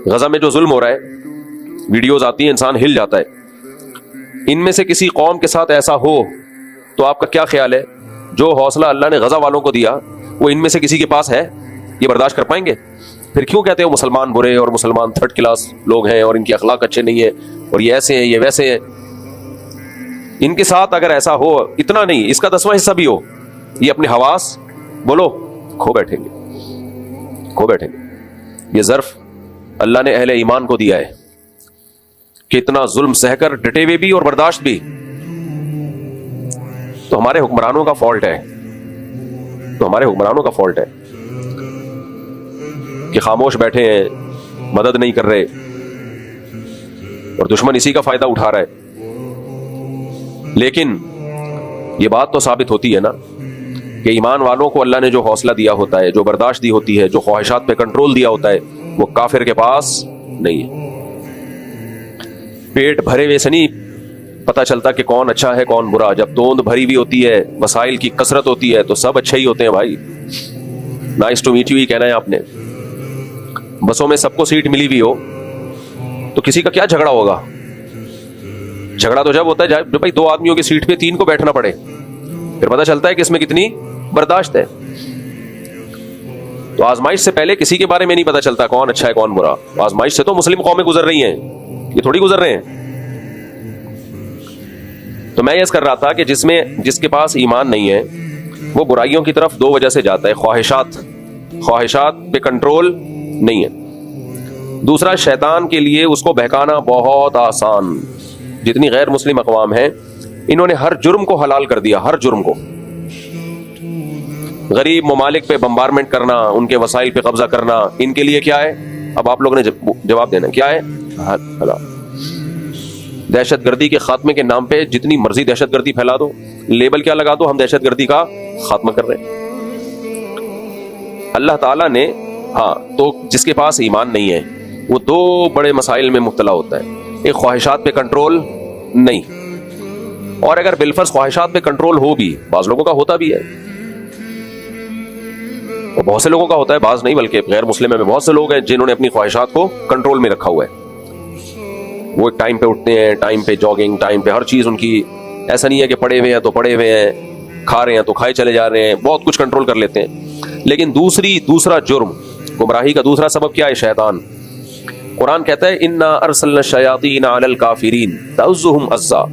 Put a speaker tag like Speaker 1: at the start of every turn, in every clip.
Speaker 1: غزہ میں جو ظلم ہو رہا ہے، ویڈیوز آتی ہیں، انسان ہل جاتا ہے. ان میں سے کسی قوم کے ساتھ ایسا ہو تو آپ کا کیا خیال ہے؟ جو حوصلہ اللہ نے غزہ والوں کو دیا وہ ان میں سے کسی کے پاس ہے؟ یہ برداشت کر پائیں گے؟ پھر کیوں کہتے ہیں وہ مسلمان برے اور مسلمان تھرڈ کلاس لوگ ہیں اور ان کے اخلاق اچھے نہیں ہیں اور یہ ایسے ہیں یہ ویسے ہیں؟ ان کے ساتھ اگر ایسا ہو، اتنا نہیں، اس کا 10واں حصہ بھی ہو، یہ اپنے حواس بولو کھو بیٹھیں گے. یہ ظرف اللہ نے اہل ایمان کو دیا ہے کہ اتنا ظلم سہ کر ڈٹے ہوئے بھی اور برداشت بھی. تو ہمارے حکمرانوں کا فالٹ ہے کہ خاموش بیٹھے ہیں، مدد نہیں کر رہے اور دشمن اسی کا فائدہ اٹھا رہا ہے. لیکن یہ بات تو ثابت ہوتی ہے نا کہ ایمان والوں کو اللہ نے جو حوصلہ دیا ہوتا ہے، جو برداشت دی ہوتی ہے، جو خواہشات پہ کنٹرول دیا ہوتا ہے، وہ کافر کے پاس نہیں ہے. پیٹ بھرے ہوئے سے نہیں پتہ چلتا کہ کون اچھا ہے کون برا. جب توند بھری ہوئی ہوتی ہے، وسائل کی کثرت ہوتی ہے، تو سب اچھے ہی ہوتے ہیں بھائی. نائس ٹو میٹ یو ہی کہنا ہے آپ نے. بسوں میں سب کو سیٹ ملی ہوئی ہو تو کسی کا کیا جھگڑا ہوگا؟ جھگڑا تو جب ہوتا ہے جب بھائی 2 آدمیوں کی سیٹ پہ 3 کو بیٹھنا پڑے، پھر پتہ چلتا ہے کہ اس میں کتنی برداشت ہے. تو آزمائش سے پہلے کسی کے بارے میں نہیں پتہ چلتا کون اچھا ہے کون برا. آزمائش سے تو مسلم قومیں گزر رہی ہیں، یہ تھوڑی گزر رہے ہیں. تو میں یہ کر رہا تھا کہ جس کے پاس ایمان نہیں ہے وہ برائیوں کی طرف 2 وجہ سے جاتا ہے. خواہشات پہ کنٹرول نہیں ہے. دوسرا، شیطان کے لیے اس کو بہکانا بہت آسان. جتنی غیر مسلم اقوام ہیں انہوں نے ہر جرم کو حلال کر دیا، ہر جرم کو. غریب ممالک پہ بمبارمنٹ کرنا، ان کے وسائل پہ قبضہ کرنا، ان کے لیے کیا ہے؟ اب آپ لوگوں نے جواب دینا کیا ہے؟ حلال. دہشت گردی کے خاتمے کے نام پہ جتنی مرضی دہشت گردی پھیلا دو، لیبل کیا لگا دو، ہم دہشت گردی کا خاتمہ کر رہے ہیں. اللہ تعالیٰ نے تو جس کے پاس ایمان نہیں ہے وہ 2 بڑے مسائل میں مبتلا ہوتا ہے. ایک، خواہشات پہ کنٹرول نہیں، اور اگر بالفرض خواہشات پہ کنٹرول ہو بھی، بعض لوگوں کا ہوتا بھی ہے، اور بہت سے لوگوں کا ہوتا ہے، بعض نہیں بلکہ غیر مسلم میں بہت سے لوگ ہیں جنہوں نے اپنی خواہشات کو کنٹرول میں رکھا ہوا ہے. وہ ٹائم پہ اٹھتے ہیں، ٹائم پہ جاگنگ، ٹائم پہ ہر چیز ان کی. ایسا نہیں ہے کہ پڑے ہوئے ہیں تو پڑے ہوئے ہیں، کھا رہے ہیں تو کھائے چلے جا رہے ہیں، بہت کچھ کنٹرول کر لیتے ہیں. لیکن دوسرا جرم، گمراہی کا دوسرا سبب کیا ہے؟ شیطان. قرآن کہتا ہے انا ارسلنا الشیاطین علی الکافرین تعزهم عزا.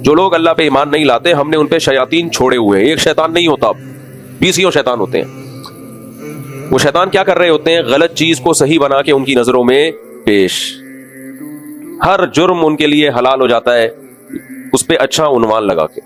Speaker 1: جو لوگ اللہ پہ ایمان نہیں لاتے ہم نے ان پہ شیاطین چھوڑے ہوئے ہیں. ایک شیطان نہیں ہوتا، 20 شیطان ہوتے ہیں. وہ شیطان کیا کر رہے ہوتے ہیں؟ غلط چیز کو صحیح بنا کے ان کی نظروں میں پیش. ہر جرم ان کے لیے حلال ہو جاتا ہے اس پہ اچھا عنوان لگا کے.